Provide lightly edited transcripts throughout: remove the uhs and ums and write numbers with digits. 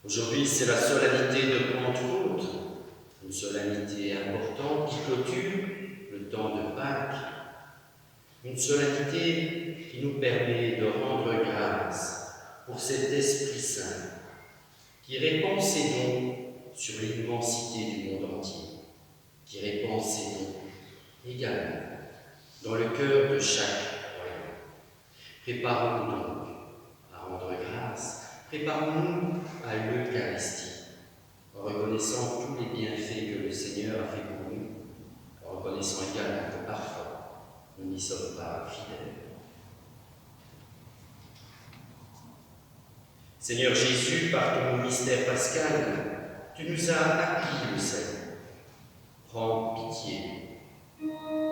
Aujourd'hui, c'est la solennité de Pentecôte, une solennité importante qui clôture le temps de Pâques, une solennité qui nous permet de rendre grâce pour cet Esprit Saint qui répand ses dons sur l'immensité du monde entier, qui répand ses dons également dans le cœur de chaque croyant. Préparons-nous donc à rendre grâce, préparons-nous à l'Eucharistie, en reconnaissant tous les bienfaits que le Seigneur a fait pour nous, en reconnaissant également que parfois nous n'y sommes pas fidèles. Seigneur Jésus, par ton mystère pascal, tu nous as acquis le salut. Prends pitié. Amen.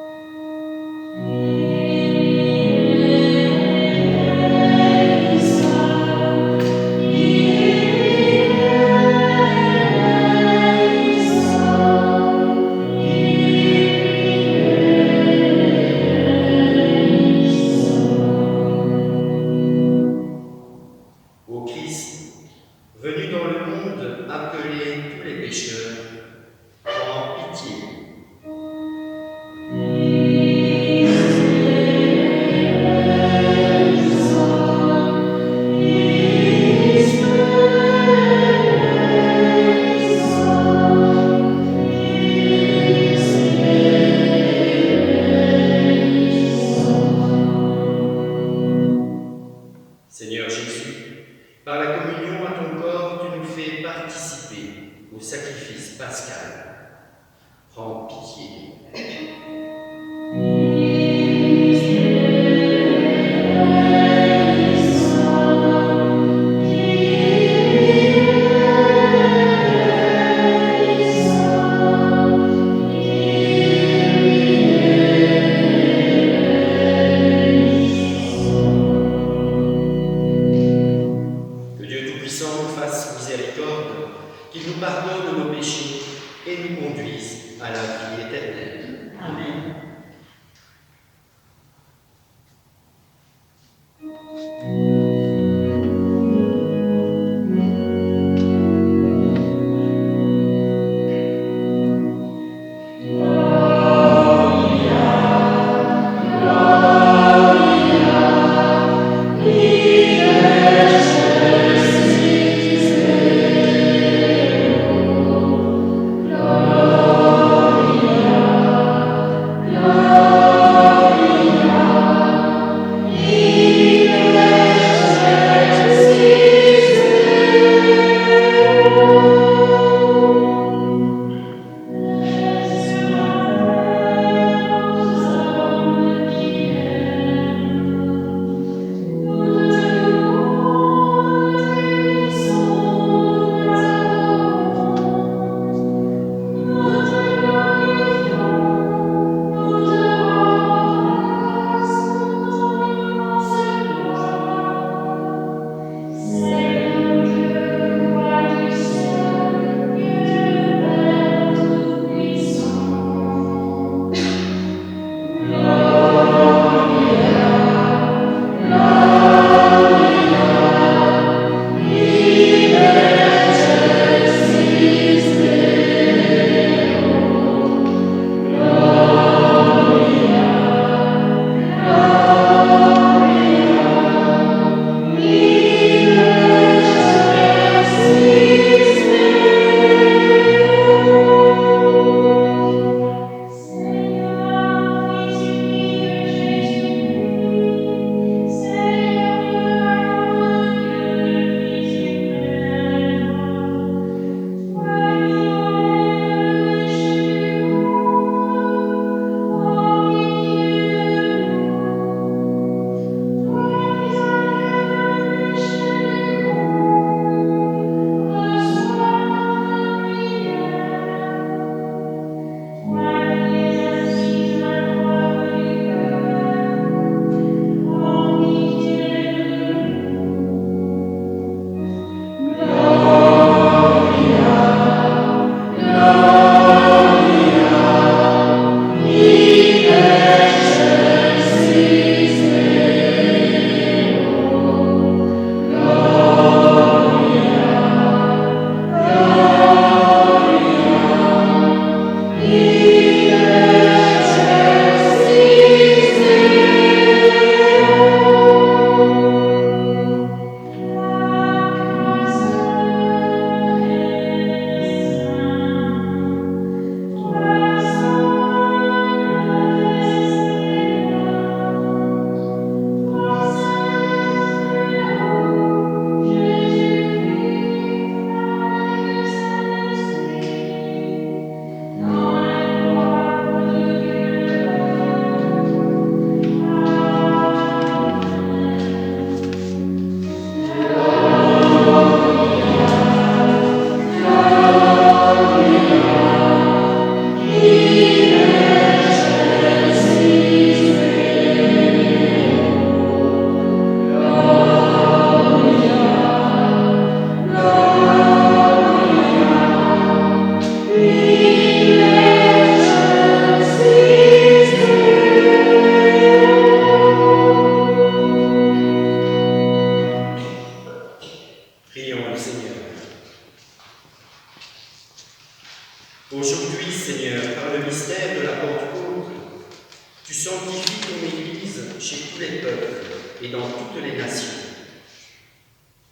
Tu sanctifies ton Église chez tous les peuples et dans toutes les nations.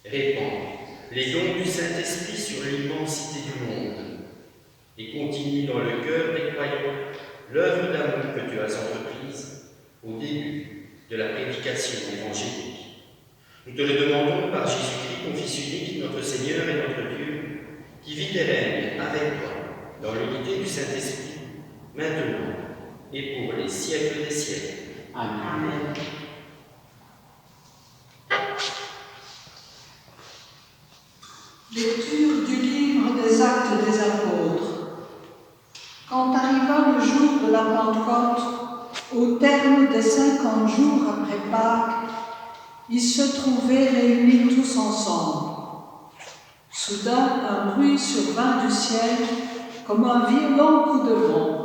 Répands les dons du Saint-Esprit sur l'immensité du monde et continue dans le cœur des croyants l'œuvre d'amour que tu as entreprise au début de la prédication évangélique. Nous te le demandons par Jésus-Christ, ton Fils unique, notre Seigneur et notre Dieu, qui vit et règne avec toi dans l'unité du Saint-Esprit, maintenant et pour les siècles des siècles. Amen. Lecture du livre des Actes des Apôtres. Quand arriva le jour de la Pentecôte, au terme des 50 jours après Pâques, ils se trouvaient réunis tous ensemble. Soudain, un bruit survint du ciel, comme un violent coup de vent.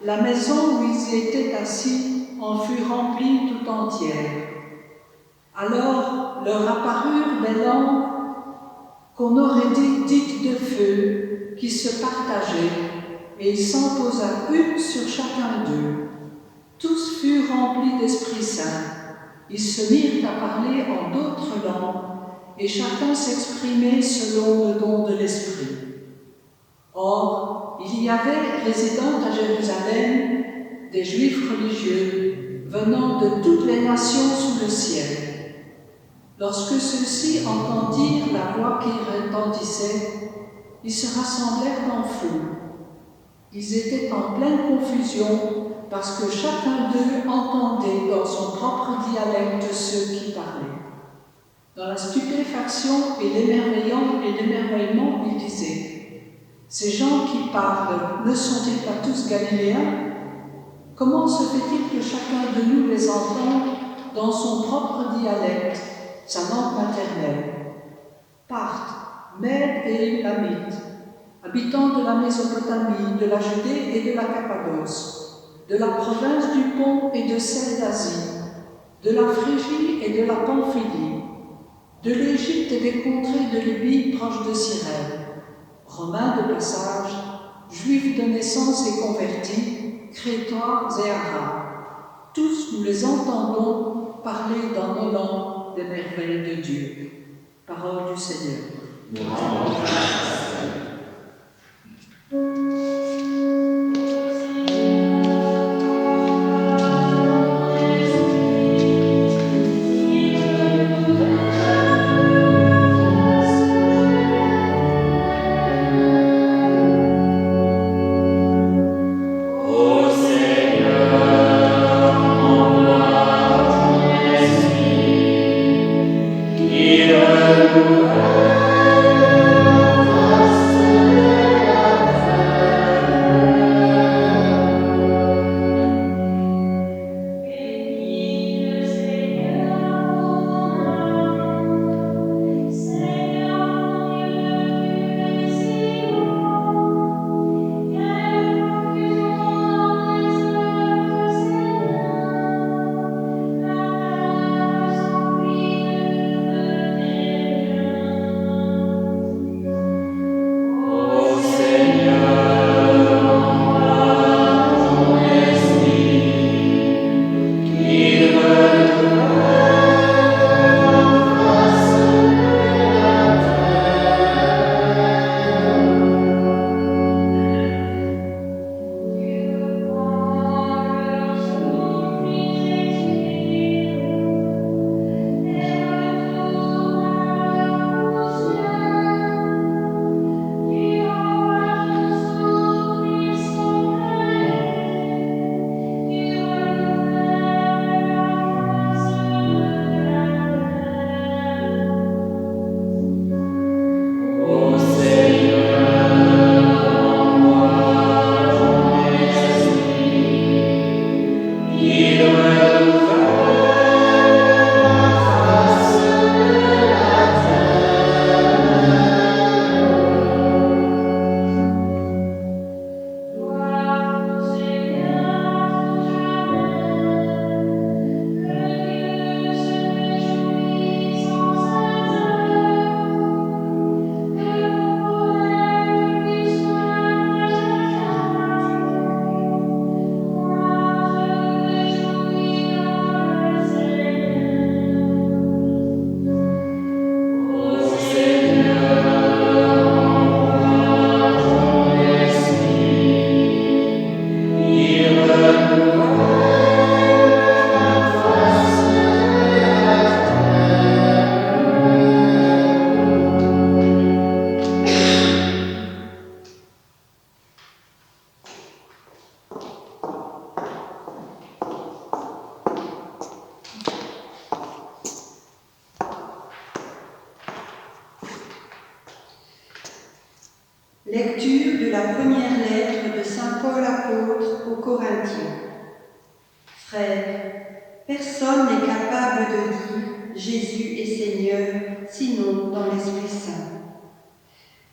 La maison où ils étaient assis en fut remplie tout entière. Alors leur apparurent des lampes qu'on aurait dites de feu, qui se partageaient, et il s'en posa une sur chacun d'eux. Tous furent remplis d'Esprit Saint. Ils se mirent à parler en d'autres langues, et chacun s'exprimait selon le don de l'Esprit. Or, il y avait résidant à Jérusalem des Juifs religieux venant de toutes les nations sous le ciel. Lorsque ceux-ci entendirent la voix qui retentissait, ils se rassemblèrent en foule. Ils étaient en pleine confusion parce que chacun d'eux entendait dans son propre dialecte ceux qui parlaient. Dans la stupéfaction et l'émerveillement, ils disaient : ces gens qui parlent, ne sont-ils pas tous galiléens ? Comment se fait-il que chacun de nous les entende dans son propre dialecte, sa langue maternelle ? Parthes, Mèdes et Élamites, habitants de la Mésopotamie, de la Judée et de la Cappadoce, de la province du Pont et de celle d'Asie, de la Phrygie et de la Pamphylie, de l'Égypte et des contrées de Libye proches de Cyrène, Romains de passage, Juifs de naissance et convertis, Crétois et Arabes. Tous nous les entendons parler dans nos langues des merveilles de Dieu. Parole du Seigneur. Amen. Lecture de la première lettre de saint Paul apôtre aux Corinthiens. Frères, personne n'est capable de dire Jésus est Seigneur, sinon dans l'Esprit Saint.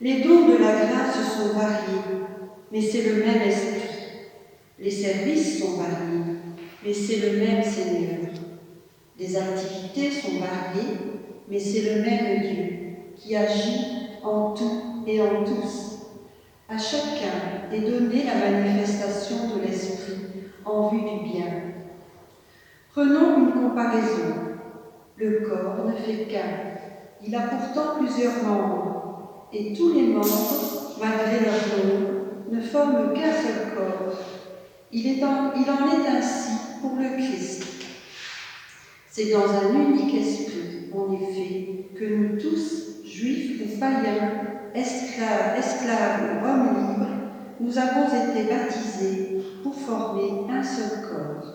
Les dons de la grâce sont variés, mais c'est le même Esprit. Les services sont variés, mais c'est le même Seigneur. Les activités sont variées, mais c'est le même Dieu qui agit en tout et en tous. À chacun est donnée la manifestation de l'Esprit en vue du bien. Prenons une comparaison. Le corps ne fait qu'un. Il a pourtant plusieurs membres, et tous les membres, malgré leur nombre, ne forment qu'un seul corps. Il en est ainsi pour le Christ. C'est dans un unique esprit, en effet, que nous tous, juifs ou païens, esclaves ou hommes libres, nous avons été baptisés pour former un seul corps.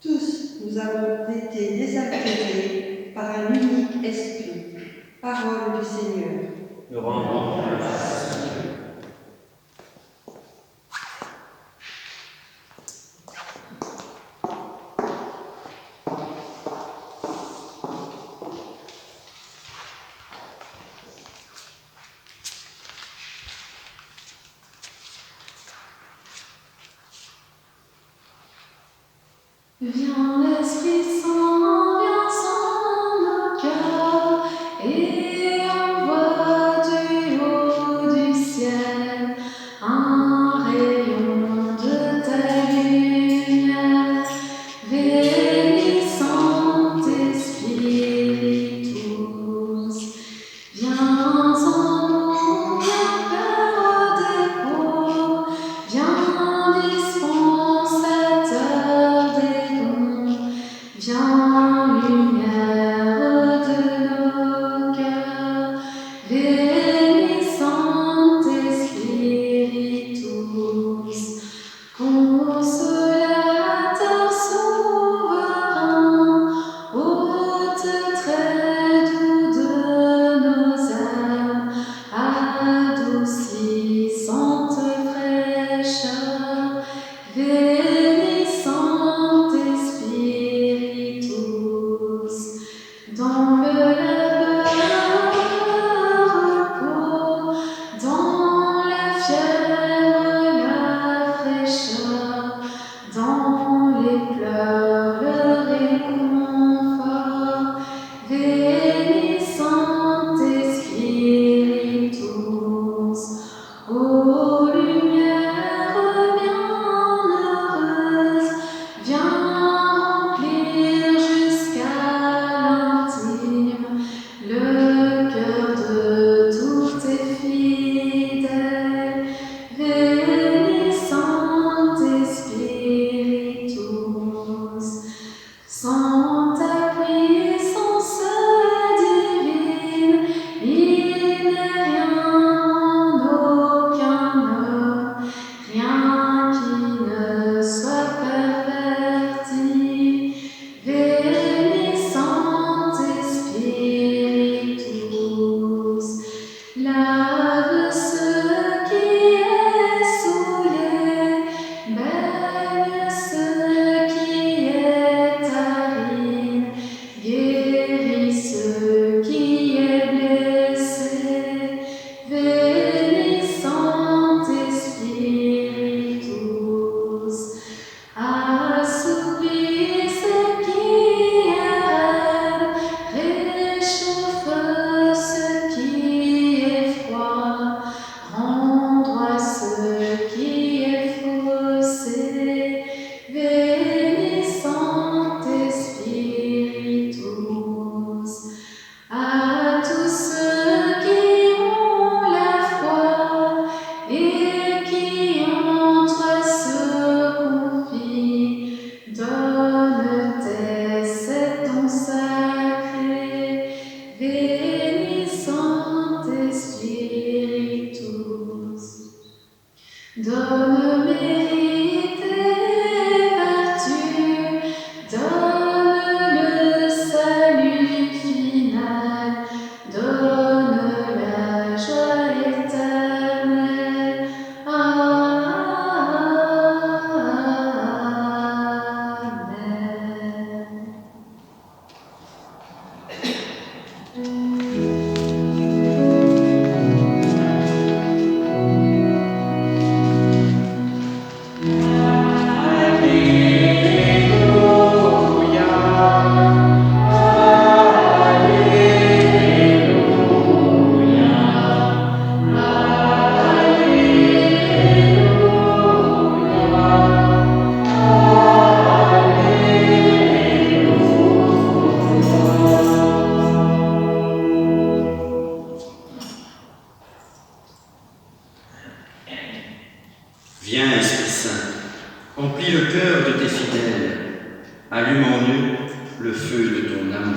Tous, nous avons été désaltérés par un unique esprit. Parole du Seigneur. Nous rendons grâce à Dieu. Viens l'Esprit Saint, viens sans nos cœurs, et envoie du haut du ciel un rayon de ta lumière. Veni Sancte Spiritus, viens en nous, viens Père des pauvres, viens dispensateur des dons, viens lumière de nos cœurs. Veni Sancte Spiritus, consolateur, sauveur, Allume en eux le feu de ton amour.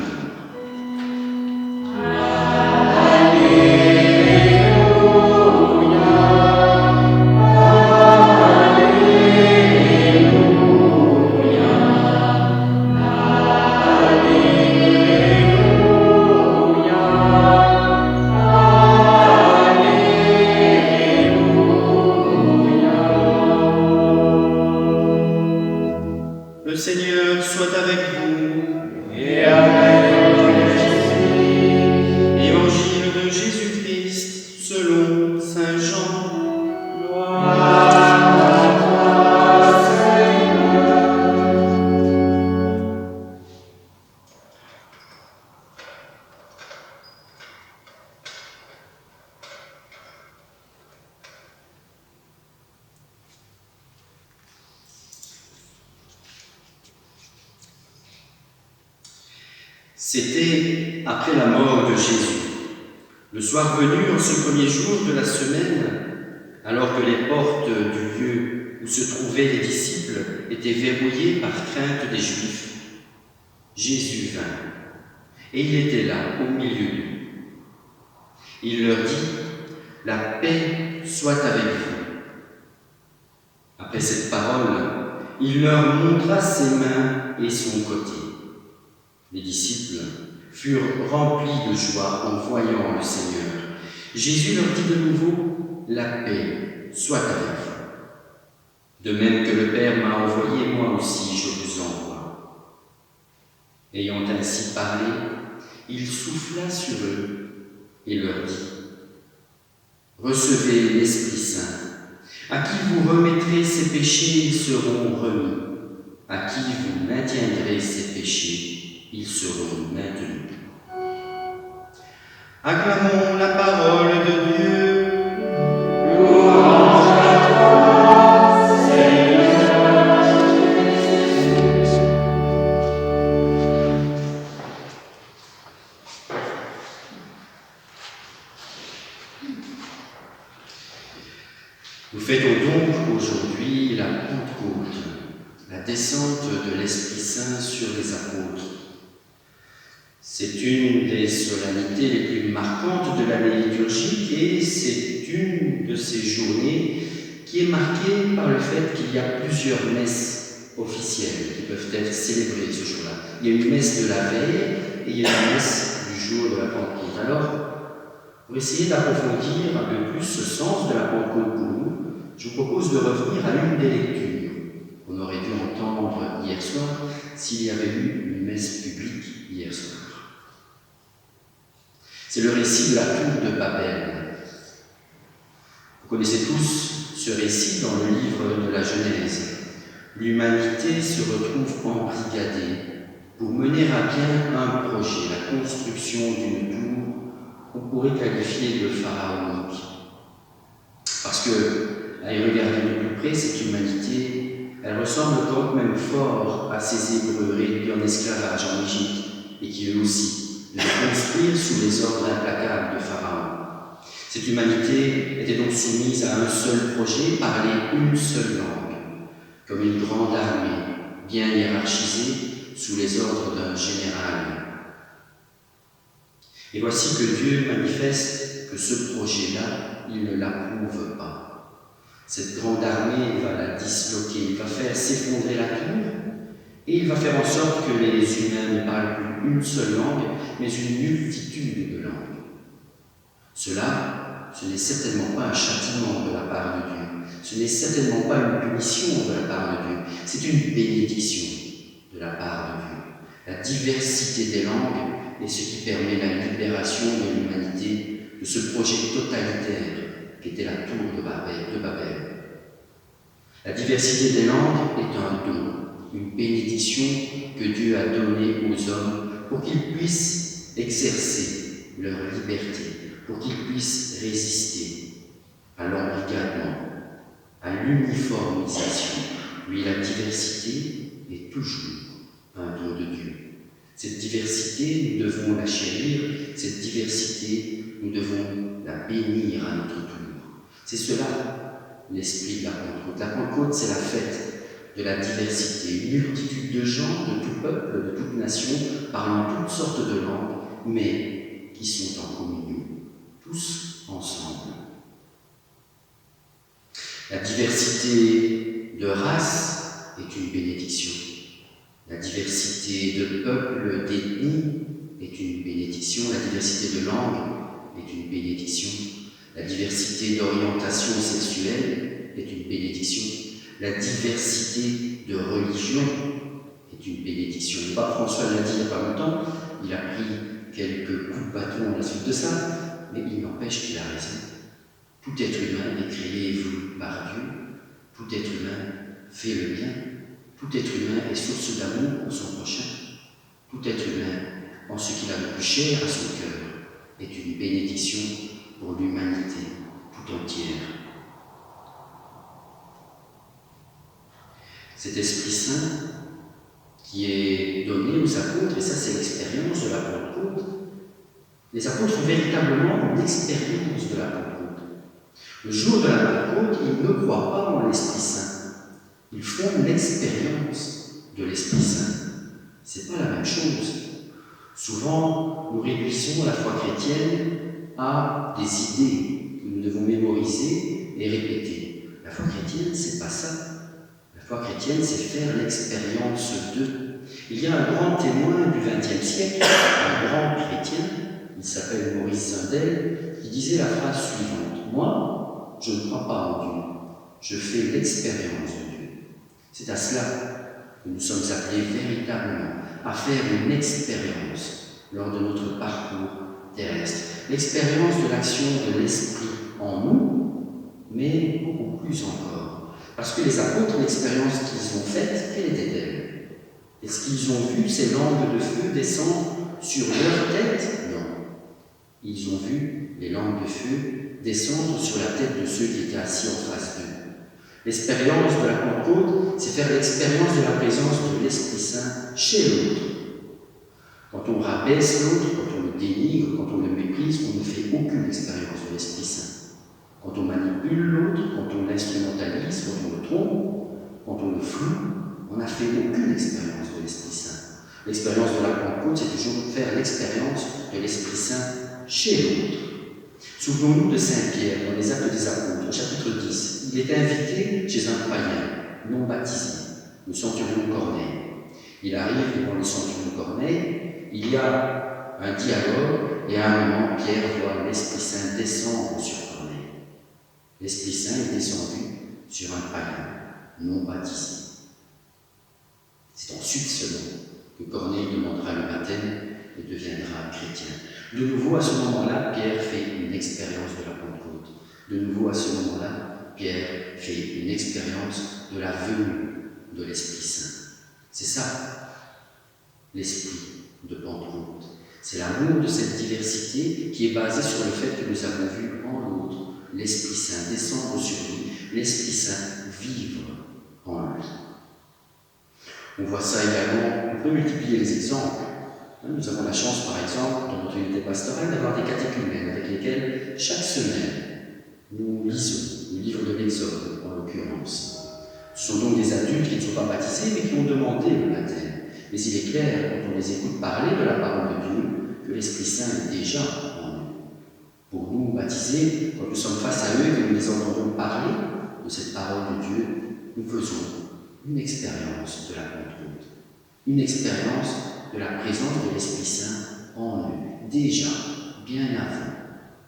Le Seigneur soit avec vous. Et avec ton esprit. Évangile de Jésus-Christ selon Saint Jean. Gloire à toi, Seigneur. C'était après la mort de Jésus. Le soir venu, en ce premier jour de la semaine, alors que les portes du lieu où se trouvaient les disciples étaient verrouillées par crainte des Juifs, Jésus vint, et il était là, au milieu d'eux. Il leur dit : « La paix soit avec vous. » Après cette parole, il leur montra ses mains et son côté. Les disciples furent remplis de joie en voyant le Seigneur. Jésus leur dit de nouveau : « La paix soit avec vous. De même que le Père m'a envoyé, moi aussi je vous envoie. » Ayant ainsi parlé, il souffla sur eux et leur dit : « Recevez l'Esprit Saint. À qui vous remettrez ses péchés, ils seront remis. À qui vous maintiendrez ses péchés, ils seront maintenus. » Acclamons la parole de Dieu. Louange à toi, Seigneur. Nous fêtons donc aujourd'hui la Pentecôte, la descente de l'Esprit Saint sur les apôtres. C'est une des solennités les plus marquantes de l'année liturgique et c'est une de ces journées qui est marquée par le fait qu'il y a plusieurs messes officielles qui peuvent être célébrées ce jour-là. Il y a une messe de la veille et il y a une messe du jour de la Pentecôte. Alors, pour essayer d'approfondir un peu plus ce sens de la Pentecôte pour nous, je vous propose de revenir à l'une des lectures qu'on aurait dû entendre hier soir s'il y avait eu une messe publique hier soir. C'est le récit de la tour de Babel. Vous connaissez tous ce récit dans le livre de la Genèse. L'humanité se retrouve embrigadée pour mener à bien un projet, la construction d'une tour qu'on pourrait qualifier de pharaonique. Parce que, à y regarder de plus près, cette humanité, elle ressemble quand même fort à ces Hébreux réduits en esclavage en Égypte et qui eux aussi devaient construire sous les ordres implacables de Pharaon. Cette humanité était donc soumise à un seul projet, parler une seule langue, comme une grande armée bien hiérarchisée sous les ordres d'un général. Et voici que Dieu manifeste que ce projet-là, il ne l'approuve pas. Cette grande armée va la disloquer, il va faire s'effondrer la tour, et il va faire en sorte que les humains ne parlent plus une seule langue, mais une multitude de langues. Cela, ce n'est certainement pas un châtiment de la part de Dieu, ce n'est certainement pas une punition de la part de Dieu, c'est une bénédiction de la part de Dieu. La diversité des langues est ce qui permet la libération de l'humanité de ce projet totalitaire qu'était la tour de Babel. La diversité des langues est un don, une bénédiction que Dieu a donnée aux hommes pour qu'ils puissent exercer leur liberté, pour qu'ils puissent résister à l'embrigadement, à l'uniformisation. Oui, la diversité est toujours un don de Dieu. Cette diversité, nous devons la chérir, cette diversité, nous devons la bénir à notre tour. C'est cela l'esprit de la Pentecôte. La Pentecôte, c'est la fête de la diversité, une multitude de gens, de tout peuple, de toute nation, parlant toutes sortes de langues, mais qui sont en communion, tous ensemble. La diversité de races est une bénédiction. La diversité de peuples, d'ethnies est une bénédiction. La diversité de langues est une bénédiction. La diversité d'orientation sexuelle est une bénédiction. La diversité de religion est une bénédiction. Le pape François l'a dit il n'y a pas longtemps, il a pris quelques coups de bâton à la suite de ça, mais il n'empêche qu'il a raison. Tout être humain est créé et voulu par Dieu. Tout être humain fait le bien. Tout être humain est source d'amour pour son prochain. Tout être humain, en ce qu'il a de plus cher à son cœur, est une bénédiction pour l'humanité tout entière. Cet Esprit Saint qui est donné aux apôtres, et ça c'est l'expérience de la Pentecôte, les apôtres font véritablement une expérience de la Pentecôte. Le jour de la Pentecôte, ils ne croient pas en l'Esprit Saint. Ils font l'expérience de l'Esprit Saint. C'est pas la même chose. Souvent, nous réduisons la foi chrétienne à des idées que nous devons mémoriser et répéter. La foi chrétienne, c'est pas ça. La foi chrétienne, c'est faire l'expérience de. Il y a un grand témoin du XXe siècle, un grand chrétien, il s'appelle Maurice Zindel, qui disait la phrase suivante: moi, je ne crois pas en Dieu, je fais l'expérience de Dieu. C'est à cela que nous sommes appelés véritablement à faire une expérience lors de notre parcours terrestre. L'expérience de l'action de l'Esprit en nous, mais beaucoup plus encore. Parce que les apôtres, l'expérience qu'ils ont faite, quelle était-elle? Est-ce qu'ils ont vu ces langues de feu descendre sur leur tête? Non. Ils ont vu les langues de feu descendre sur la tête de ceux qui étaient assis en face d'eux. L'expérience de la Pentecôte, c'est faire l'expérience de la présence de l'Esprit Saint chez l'autre. Quand on rabaisse l'autre, quand on le dénigre, quand on le méprise, on ne fait aucune expérience de l'Esprit Saint. Quand on manipule l'autre, quand on l'instrumentalise, quand on le trompe, quand on le floue, on n'a fait aucune expérience de l'Esprit Saint. L'expérience de la Pentecôte, c'est toujours faire l'expérience de l'Esprit Saint chez l'autre. Souvenons-nous de Saint Pierre dans les Actes des Apôtres, au chapitre 10. Il est invité chez un païen non baptisé, le centurion Corneille. Il arrive devant le centurion Corneille, il y a un dialogue, et à un moment, Pierre voit l'Esprit Saint descendre sur Corneille. L'Esprit Saint est descendu sur un païen non baptisé. C'est ensuite seulement que Corneille demandera le baptême et deviendra chrétien. De nouveau, à ce moment-là, Pierre fait une expérience de la Pentecôte. De nouveau, à ce moment-là, Pierre fait une expérience de la venue de l'Esprit Saint. C'est ça, l'Esprit de Pentecôte. C'est l'amour de cette diversité qui est basée sur le fait que nous avons vu en l'autre l'Esprit Saint descendre sur lui, l'Esprit Saint vivre en lui. On voit ça également, on peut multiplier les exemples. Nous avons la chance, par exemple, dans notre unité pastorale, d'avoir des catéchumènes avec lesquels, chaque semaine, nous lisons le livre de l'Exode, en l'occurrence. Ce sont donc des adultes qui ne sont pas baptisés, mais qui ont demandé le baptême. Mais il est clair, quand on les écoute parler de la parole de Dieu, que l'Esprit Saint est déjà en nous. Pour nous, baptisés, quand nous sommes face à eux et que nous les entendons parler de cette parole de Dieu, nous faisons une expérience de la Pentecôte, une expérience de la présence de l'Esprit Saint en eux, déjà, bien avant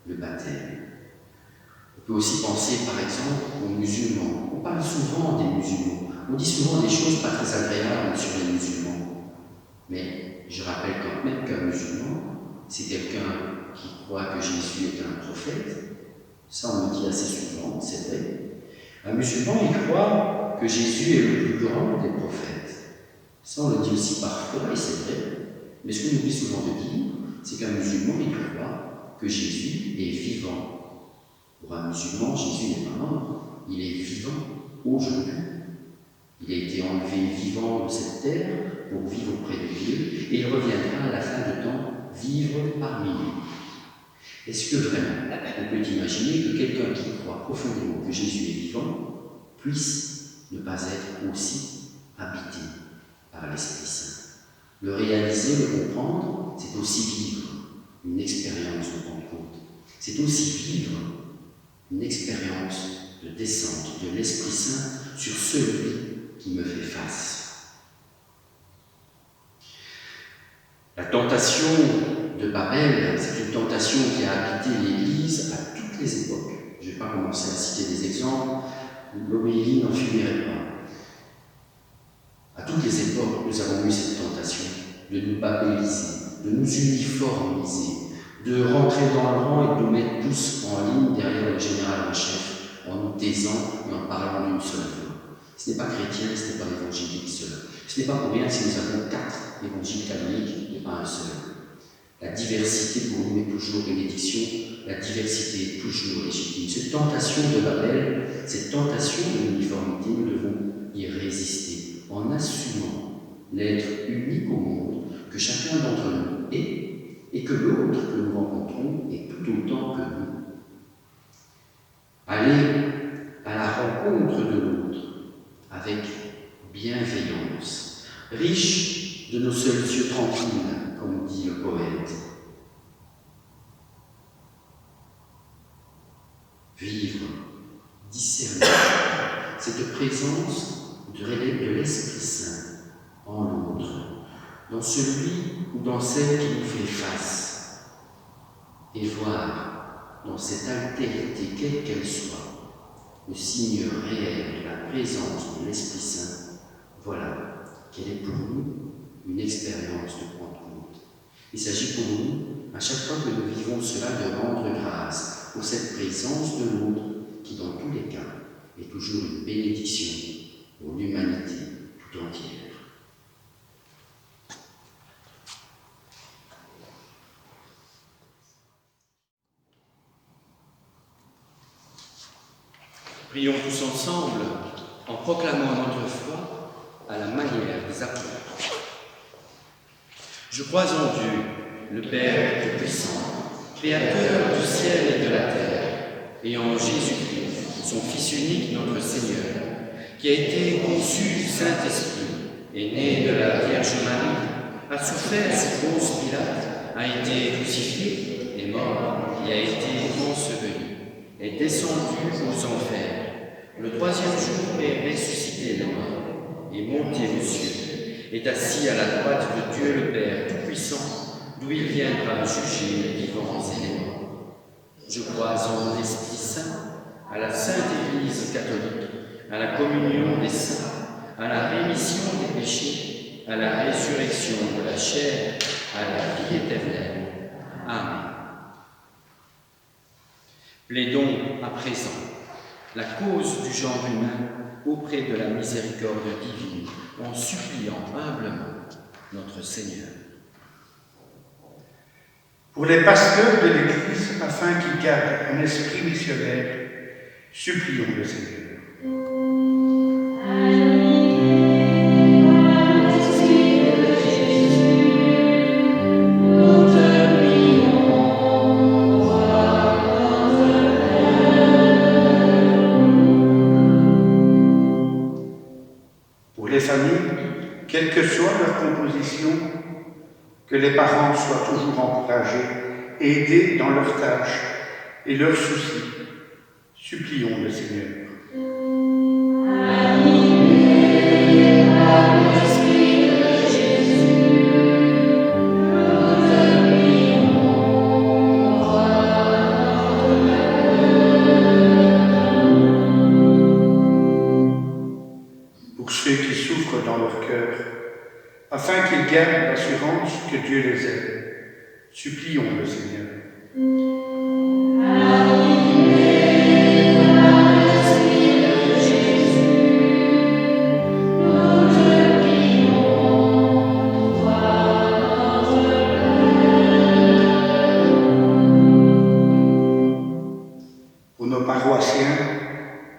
le baptême. On peut aussi penser, par exemple, aux musulmans. On parle souvent des musulmans. On dit souvent des choses pas très agréables sur les musulmans. Mais je rappelle quand même qu'un musulman, c'est quelqu'un qui croit que Jésus est un prophète. Ça, on le dit assez souvent, c'est vrai. Un musulman, il croit que Jésus est le plus grand des prophètes. Ça, on le dit aussi parfois, et c'est vrai. Mais ce qu'on oublie souvent de dire, c'est qu'un musulman, il croit que Jésus est vivant. Pour un musulman, Jésus n'est pas mort, il est vivant aujourd'hui. Il a été enlevé vivant de cette terre pour vivre auprès de Dieu, et il reviendra à la fin du temps vivre parmi nous. Est-ce que vraiment, on peut imaginer que quelqu'un qui croit profondément que Jésus est vivant puisse ne pas être aussi habité par l'Esprit Saint. Le réaliser, le comprendre, c'est aussi vivre une expérience de Pentecôte. C'est aussi vivre une expérience de descente de l'Esprit Saint sur celui qui me fait face. La tentation de Babel, c'est une tentation qui a habité l'Église à toutes les époques. Je ne vais pas commencer à citer des exemples, l'homélie n'en finirait pas. À toutes les époques, nous avons eu cette tentation de nous babéliser, de nous uniformiser, de rentrer dans le rang et de nous mettre tous en ligne derrière le général en chef, en nous taisant et en parlant d'une seule voix. Ce n'est pas chrétien, ce n'est pas évangélique cela. Ce n'est pas pour rien si nous avons 4 évangiles canoniques et pas un seul. La diversité pour nous est toujours bénédiction, la diversité est toujours légitime. Cette tentation de Babel, cette tentation de l'uniformité, nous devons y résister en assumant l'être unique au monde que chacun d'entre nous est et que l'autre que nous rencontrons est tout autant que nous. Aller à la rencontre de l'autre avec bienveillance, riche de nos seuls yeux tranquilles, comme dit le poète. Vivre, discerner cette présence de l'Esprit Saint en l'autre, dans celui ou dans celle qui nous fait face, et voir dans cette altérité, quelle qu'elle soit, le signe réel de la présence de l'Esprit Saint. Voilà quelle est pour nous une expérience de Pentecôte. Il s'agit pour nous, à chaque fois que nous vivons cela, de rendre grâce pour cette présence de l'autre qui, dans tous les cas, est toujours une bénédiction pour l'humanité tout entière. Prions tous ensemble en proclamant notre foi à la manière des apôtres. Je crois en Dieu, le Père Tout-Puissant, Créateur du ciel et de la terre, et en Jésus-Christ, son Fils unique, notre Seigneur, qui a été conçu du Saint-Esprit, est né de la Vierge Marie, a souffert sous Ponce Pilate, a été crucifié, est mort, et a été enseveli, est descendu aux enfers. Le 3e jour est ressuscité des morts, est monté aux cieux, est assis à la droite de Dieu le Père Tout-Puissant, d'où il viendra juger les vivants et les morts. Je crois en l'Esprit Saint, à la Sainte Église catholique, à la communion des saints, à la rémission des péchés, à la résurrection de la chair, à la vie éternelle. Amen. Plaidons à présent la cause du genre humain auprès de la miséricorde divine, en suppliant humblement notre Seigneur. Pour les pasteurs de l'Église, afin qu'ils gardent un esprit missionnaire, supplions le Seigneur. Pour les familles, quelle que soit leur composition, que les parents soient toujours encouragés et aidés dans leurs tâches et leurs soucis. Supplions le Seigneur. Pour ceux qui souffrent dans leur cœur, afin qu'ils gardent l'assurance que Dieu les aime, supplions le Seigneur. Pour nos paroissiens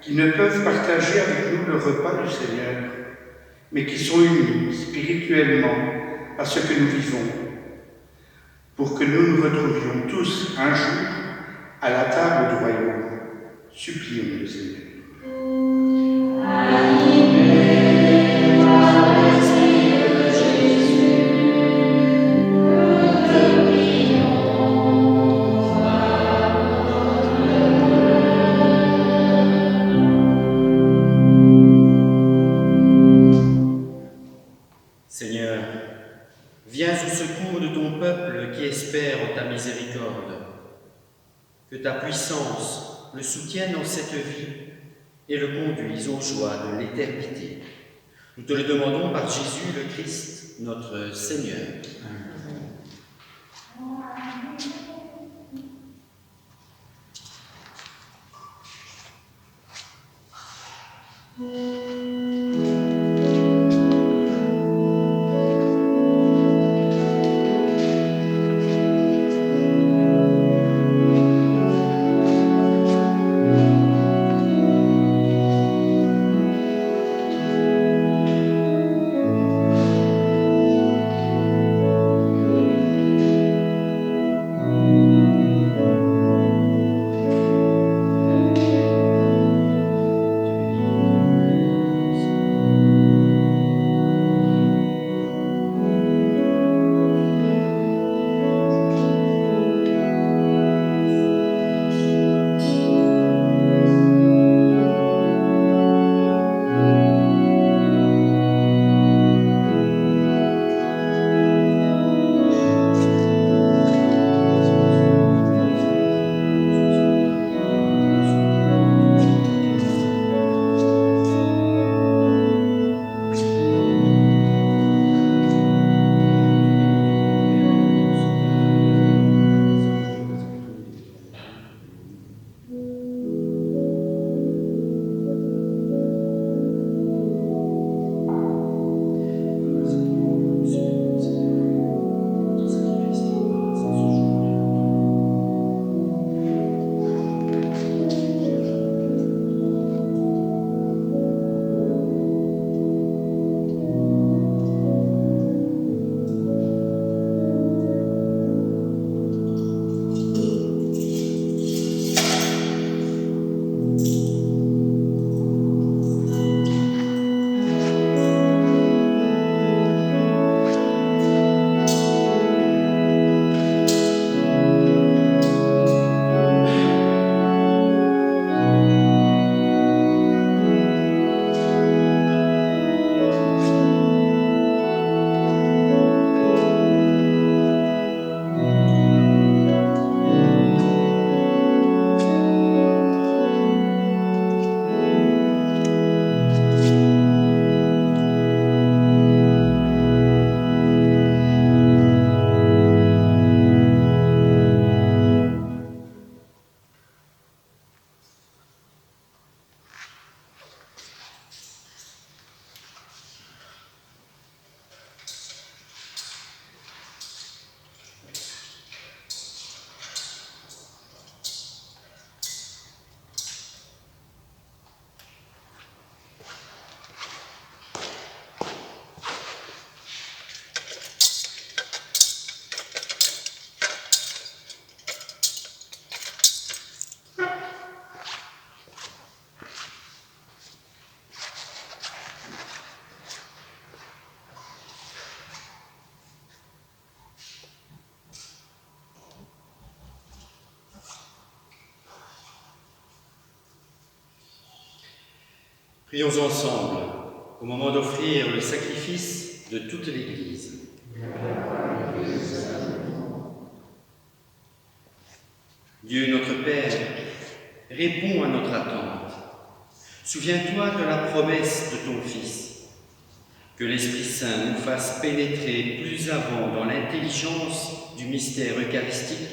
qui ne peuvent partager avec nous le repas du Seigneur, mais qui sont unis spirituellement à ce que nous vivons, pour que nous nous retrouvions tous un jour à la table du royaume. Supplions le Seigneur. Amen. Viens au secours de ton peuple qui espère ta miséricorde. Que ta puissance le soutienne dans cette vie et le conduise aux joies de l'éternité. Nous te le demandons par Jésus le Christ, notre Seigneur. Prions ensemble au moment d'offrir le sacrifice de toute l'Église. Dieu notre Père, réponds à notre attente. Souviens-toi de la promesse de ton Fils, que l'Esprit Saint nous fasse pénétrer plus avant dans l'intelligence du mystère eucharistique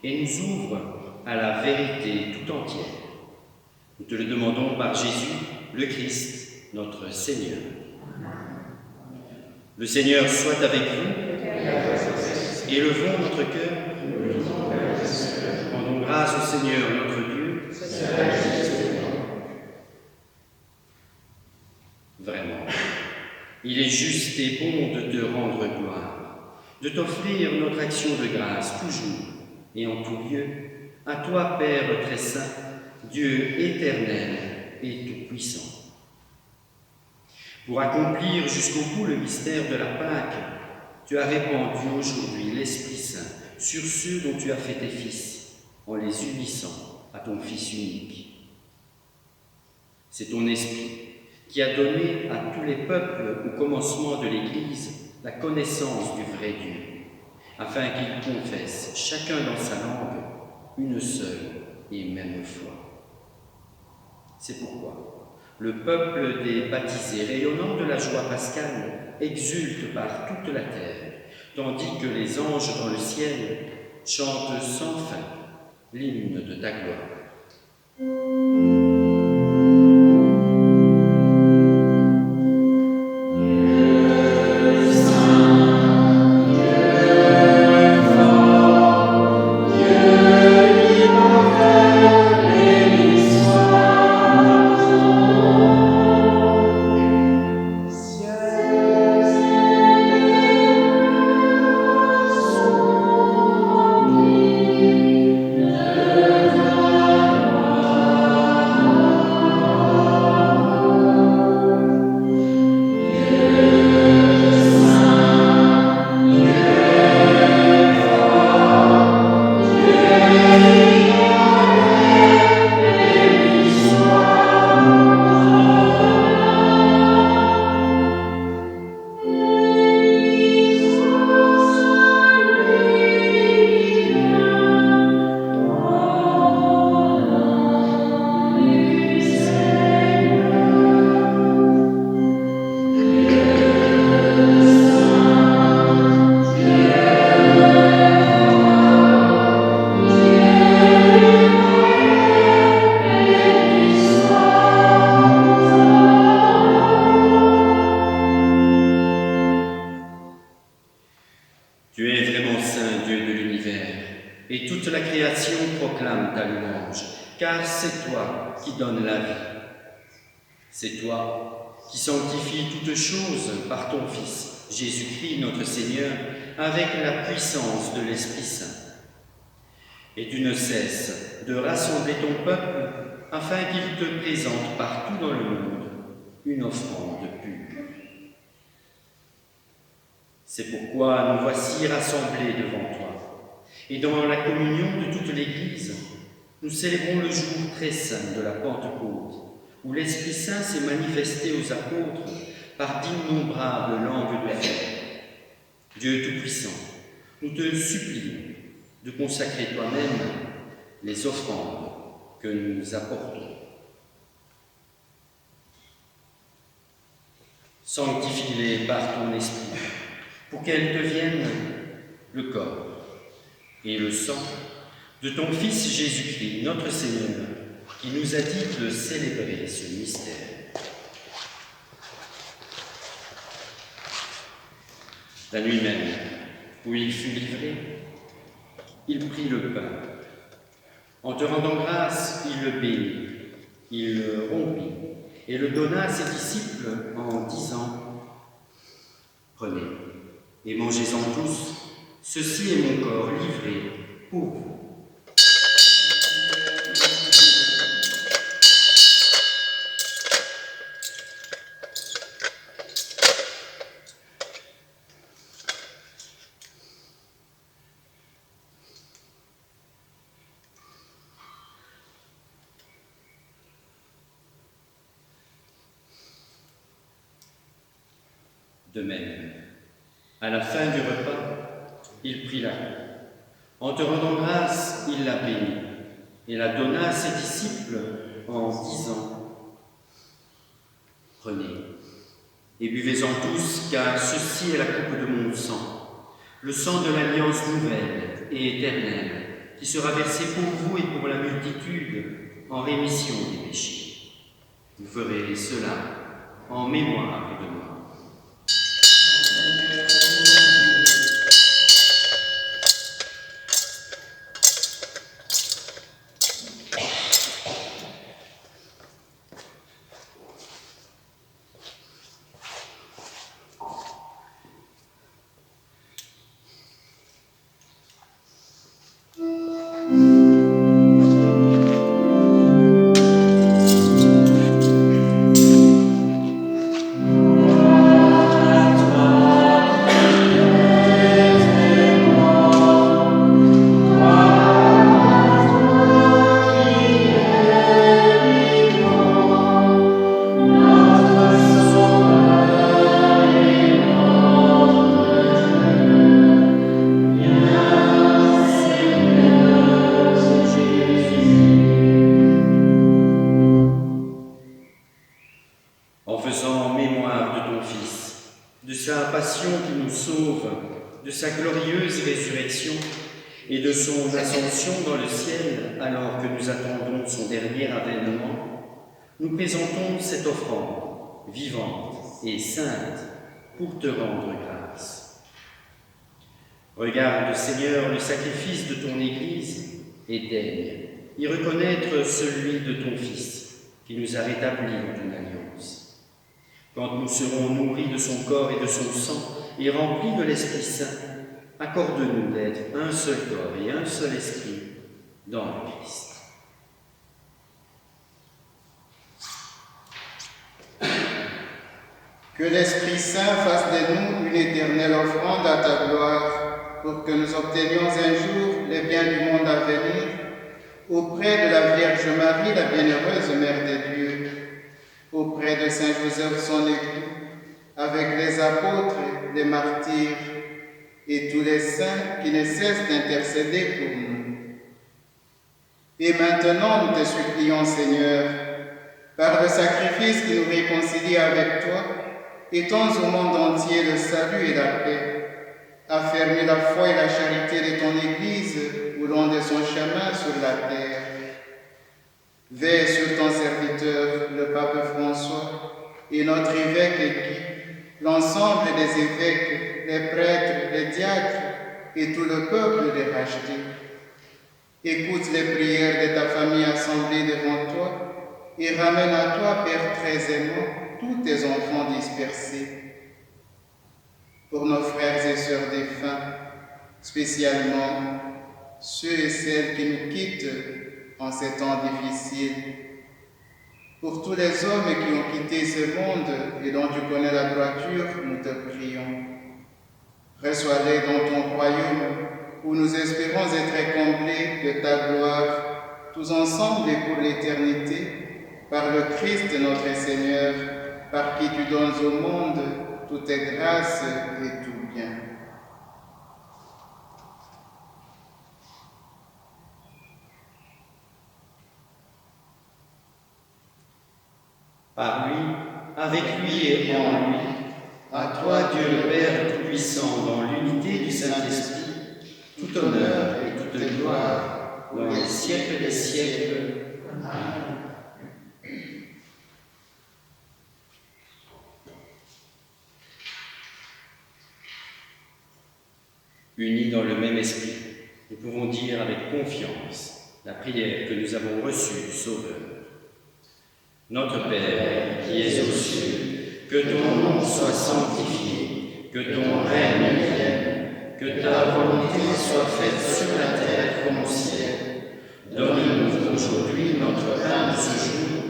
et nous ouvre à la vérité tout entière. Nous te le demandons par Jésus, le Christ, notre Seigneur. Le Seigneur soit avec vous. Élevons notre cœur. Rendons grâce au Seigneur notre Dieu. Vraiment, il est juste et bon de te rendre gloire, de t'offrir notre action de grâce toujours et en tout lieu, à toi, Père très saint, Dieu éternel et tout-puissant. Pour accomplir jusqu'au bout le mystère de la Pâque, tu as répandu aujourd'hui l'Esprit Saint sur ceux dont tu as fait tes fils, en les unissant à ton Fils unique. C'est ton Esprit qui a donné à tous les peuples au commencement de l'Église la connaissance du vrai Dieu, afin qu'ils confessent, chacun dans sa langue, une seule et même foi. C'est pourquoi le peuple des baptisés, rayonnant de la joie pascale, exulte par toute la terre, tandis que les anges dans le ciel chantent sans fin l'hymne de ta gloire. Tu es vraiment saint, Dieu de l'univers, et toute la création proclame ta louange, car c'est toi qui donnes la vie. C'est toi qui sanctifies toutes choses par ton Fils, Jésus-Christ notre Seigneur, avec la puissance de l'Esprit Saint. Et tu ne cesses de rassembler ton peuple afin qu'il te présente partout dans le monde une offrande pure. C'est pourquoi nous voici rassemblés devant toi. Et dans la communion de toute l'Église, nous célébrons le jour très saint de la Pentecôte, où l'Esprit Saint s'est manifesté aux apôtres par d'innombrables langues de feu. Dieu Tout-Puissant, nous te supplions de consacrer toi-même les offrandes que nous apportons. Sanctifie-les par ton Esprit, pour qu'elles deviennent le corps et le sang de ton Fils Jésus-Christ, notre Seigneur, qui nous a dit de célébrer ce mystère. La nuit même, où il fut livré, il prit le pain. En te rendant grâce, il le bénit, il le rompit et le donna à ses disciples en disant : « Prenez et mangez-en tous, ceci est mon corps livré pour vous. » De même, à la fin du repas, il prit la coupe. En te rendant grâce, il la bénit et la donna à ses disciples en disant : « Prenez et buvez-en tous, car ceci est la coupe de mon sang, le sang de l'alliance nouvelle et éternelle, qui sera versé pour vous et pour la multitude en rémission des péchés. Vous ferez cela en mémoire de moi. » Amen. sauve de sa glorieuse résurrection et de son ascension dans le ciel alors que nous attendons son dernier avènement, nous présentons cette offrande vivante et sainte pour te rendre grâce. Regarde, Seigneur, le sacrifice de ton Église et daigne y reconnaître celui de ton Fils qui nous a rétablis en ton alliance. Quand nous serons nourris de son corps et de son sang et remplis de l'Esprit Saint, accorde-nous d'être un seul corps et un seul esprit dans le Christ. Que l'Esprit Saint fasse de nous une éternelle offrande à ta gloire, pour que nous obtenions un jour les biens du monde à venir, auprès de la Vierge Marie, la bienheureuse Mère de Dieu, auprès de Saint Joseph, son époux, avec les apôtres, les martyrs et tous les saints qui ne cessent d'intercéder pour nous. Et maintenant, nous te supplions, Seigneur, par le sacrifice qui nous réconcilie avec toi, étends au monde entier le salut et la paix. Affermis la foi et la charité de ton Église au long de son chemin sur la terre. Veille sur ton serviteur, le pape François, et notre évêque Guy, l'ensemble des évêques, les prêtres, les diacres et tout le peuple des rachetés. Écoute les prières de ta famille assemblée devant toi et ramène à toi, Père très aimant, tous tes enfants dispersés. Pour nos frères et sœurs défunts, spécialement ceux et celles qui nous quittent en ces temps difficiles. Pour tous les hommes qui ont quitté ce monde et dont tu connais la droiture, nous te prions. Reçois-les dans ton royaume, où nous espérons être comblés de ta gloire, tous ensemble et pour l'éternité, par le Christ notre Seigneur, par qui tu donnes au monde toutes tes grâces et tout bien. Par lui, avec lui et en lui, à toi, Dieu le Père Tout-Puissant, dans l'unité du Saint-Esprit, tout honneur et toute gloire, dans les siècles des siècles. Amen. Unis dans le même esprit, nous pouvons dire avec confiance la prière que nous avons reçue du Sauveur. Notre Père, qui es aux cieux, que ton nom soit sanctifié, que ton règne vienne, que ta volonté soit faite sur la terre comme au ciel. Donne-nous aujourd'hui notre pain de ce jour.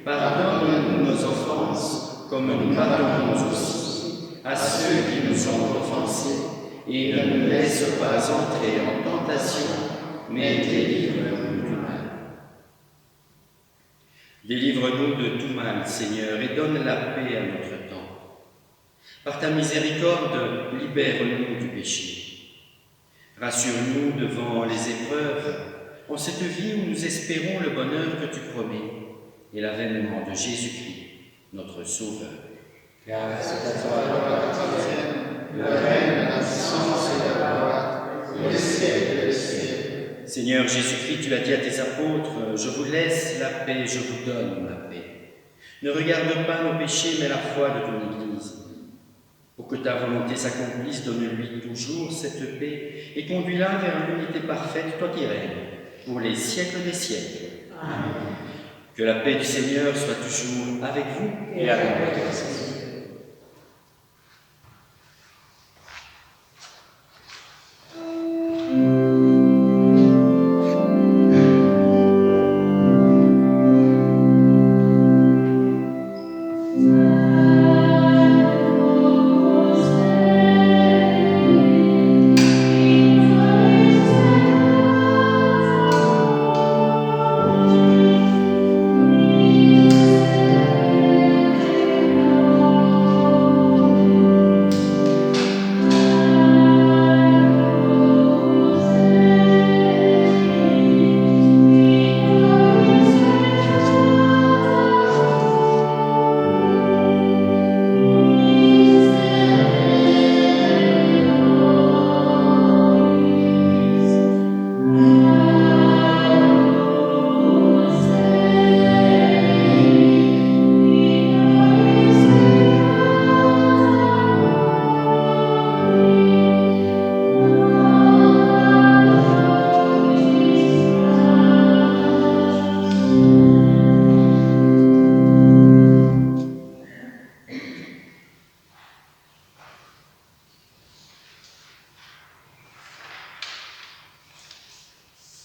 Pardonne-nous nos offenses, comme nous pardonnons aussi à ceux qui nous ont offensés. Et ne nous laisse pas entrer en tentation, mais délivre-nous du mal. Délivre-nous de tout mal, Seigneur, et donne la paix à notre temps. Par ta miséricorde, libère-nous du péché. Rassure-nous devant les épreuves, en cette vie où nous espérons le bonheur que tu promets et l'avènement de Jésus-Christ, notre Sauveur. Grâce à toi, le règne, la puissance et la gloire, pour les siècles des siècles. Seigneur Jésus-Christ, tu l'as dit à tes apôtres, je vous laisse la paix, je vous donne la paix. Ne regarde pas nos péchés, mais la foi de ton Église. Pour que ta volonté s'accomplisse, donne-lui toujours cette paix et conduis-la vers l'unité parfaite, toi qui règnes, pour les siècles des siècles. Amen. Que la paix du Seigneur soit toujours avec vous et avec votre esprit. Amen.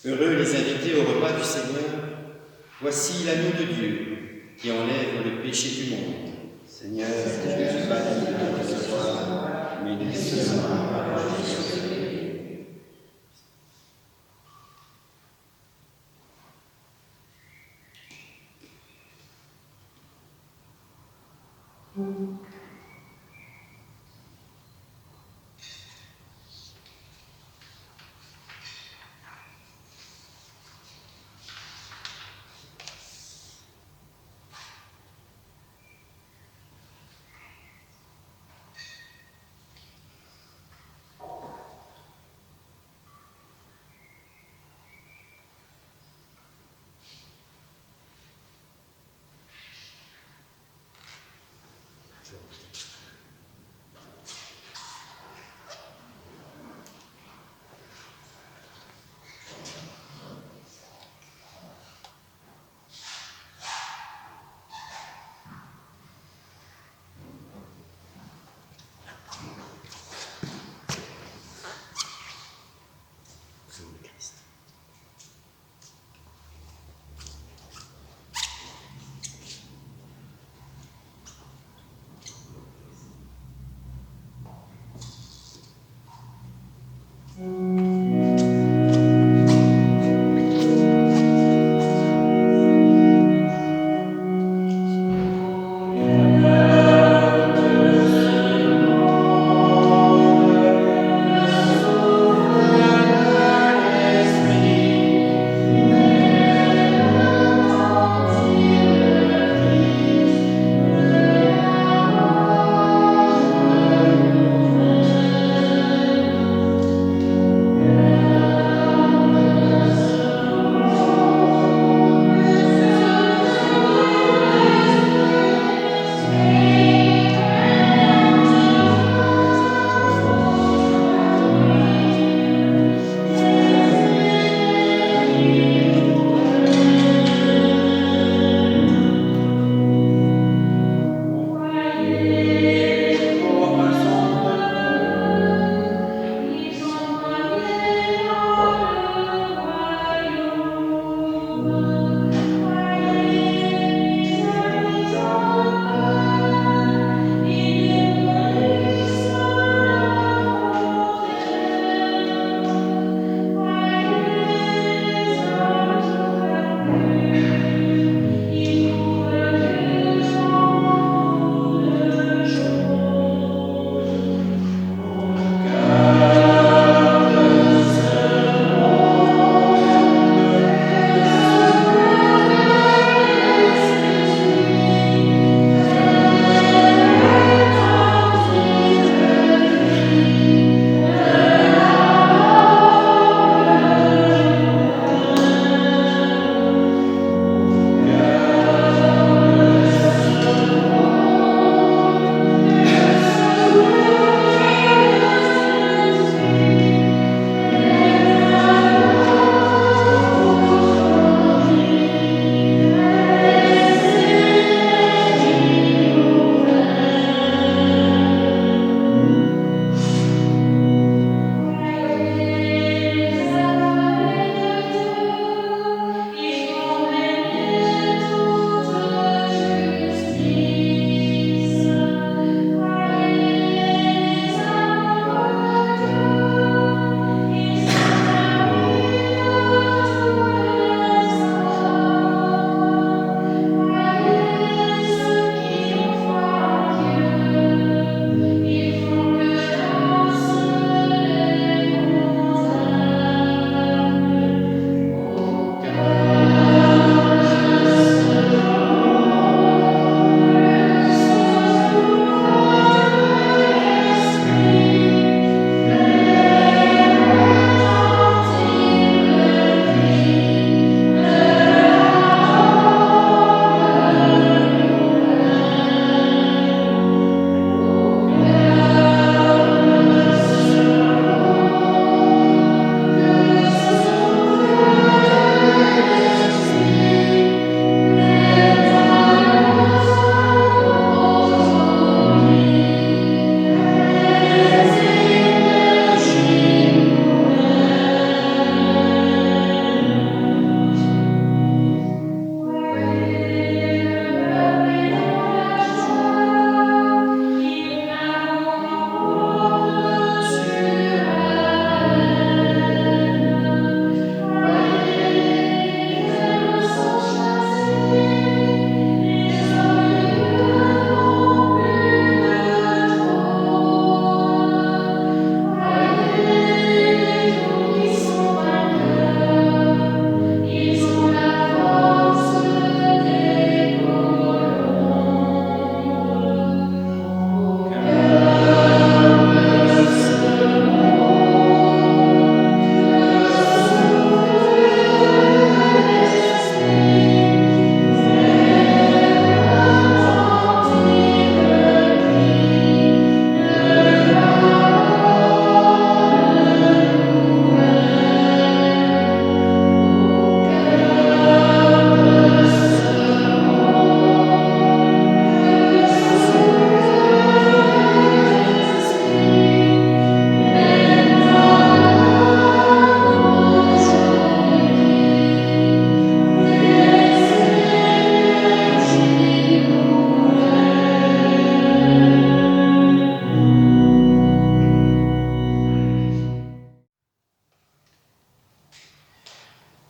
Heureux les invités au repas du Seigneur. Voici l'agneau de Dieu qui enlève le péché du monde. Seigneur, je suis pas digne de recevoir, mais dis seulement la parole et je serai.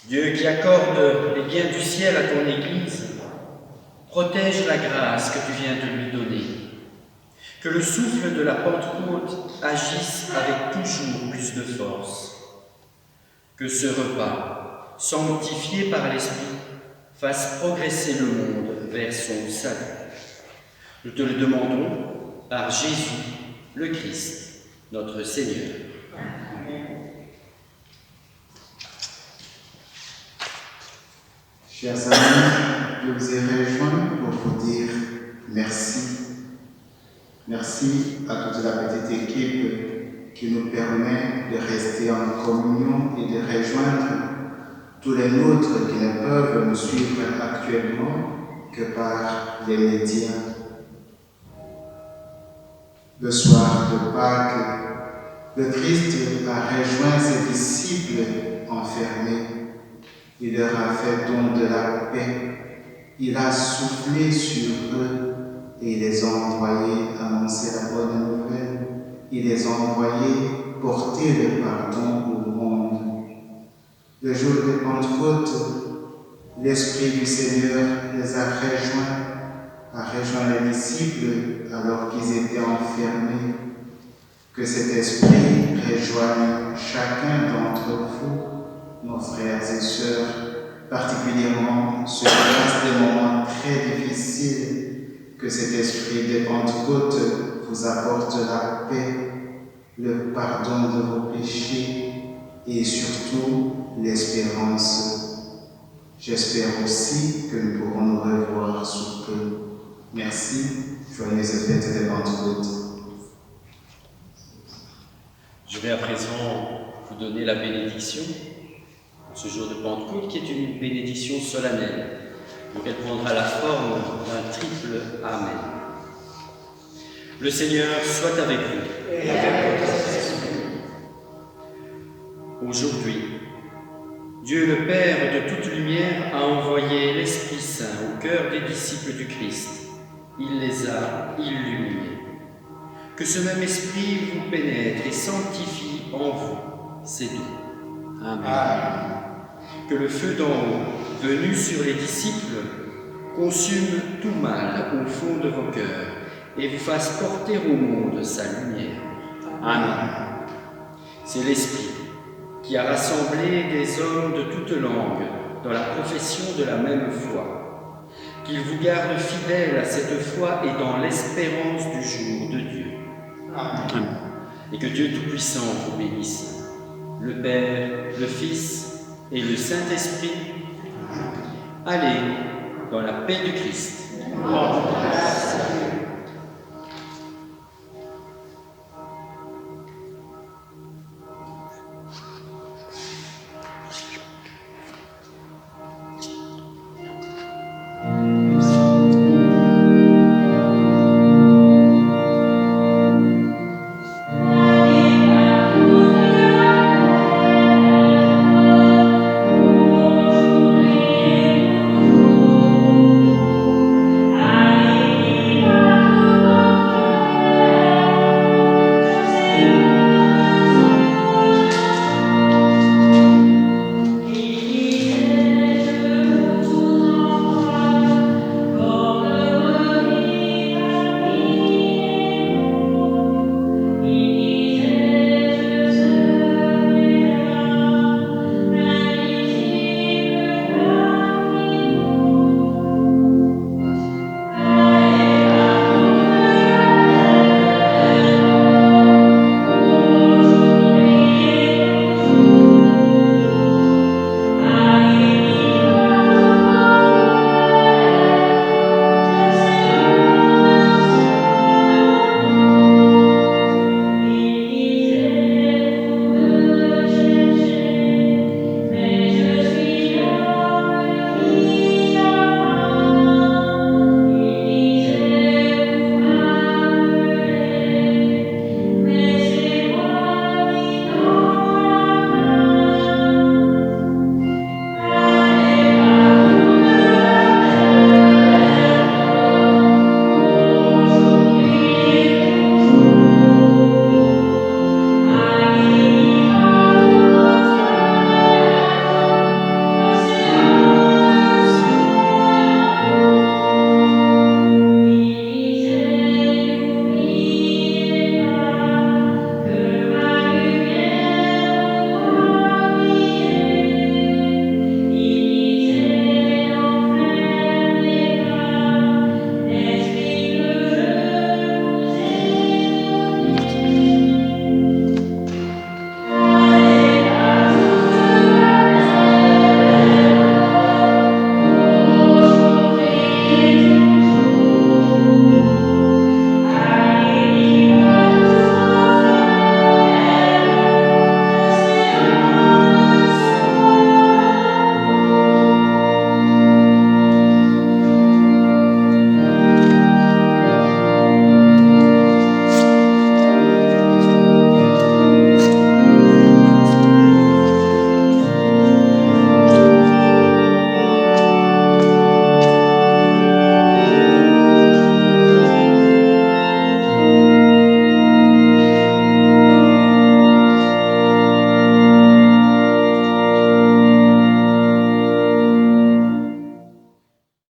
Dieu qui accorde les biens du ciel à ton Église, protège la grâce que tu viens de lui donner. Que le souffle de la Pentecôte agisse avec toujours plus de force. Que ce repas, sanctifié par l'Esprit, fasse progresser le monde vers son salut. Nous te le demandons par Jésus, le Christ, notre Seigneur. Chers amis, je vous ai rejoints pour vous dire merci. Merci à toute la petite équipe qui nous permet de rester en communion et de rejoindre tous les nôtres qui ne peuvent nous suivre actuellement que par les médias. Le soir de Pâques, le Christ a rejoint ses disciples enfermés. Il leur a fait don de la paix. Il a soufflé sur eux et il les a envoyés annoncer la bonne nouvelle. Il les a envoyés porter le pardon au monde. Le jour de Pentecôte, l'Esprit du Seigneur les a rejoint les disciples alors qu'ils étaient enfermés. Que cet Esprit rejoigne chacun d'entre vous, nos frères et sœurs, particulièrement ceux qui passent des moments très difficiles. Que cet Esprit de Pentecôte vous apporte la paix, le pardon de vos péchés et surtout l'espérance. J'espère aussi que nous pourrons nous revoir sous peu. Merci, joyeuse fête de Pentecôte. Je vais à présent vous donner la bénédiction, ce jour de Pentecôte, qui est une bénédiction solennelle. Donc elle prendra la forme d'un triple Amen. Le Seigneur soit avec vous. Et avec votre esprit. Aujourd'hui, Dieu le Père de toute lumière a envoyé l'Esprit Saint au cœur des disciples du Christ. Il les a illuminés. Que ce même Esprit vous pénètre et sanctifie en vous ses dons. Amen. Que le feu d'en haut, venu sur les disciples, consume tout mal au fond de vos cœurs et vous fasse porter au monde sa lumière. Amen. C'est l'Esprit qui a rassemblé des hommes de toutes langues dans la profession de la même foi. Qu'il vous garde fidèles à cette foi et dans l'espérance du jour de Dieu. Amen. Et que Dieu Tout-Puissant vous bénisse, le Père, le Fils et le Saint-Esprit. Allez dans la paix du Christ. Amen.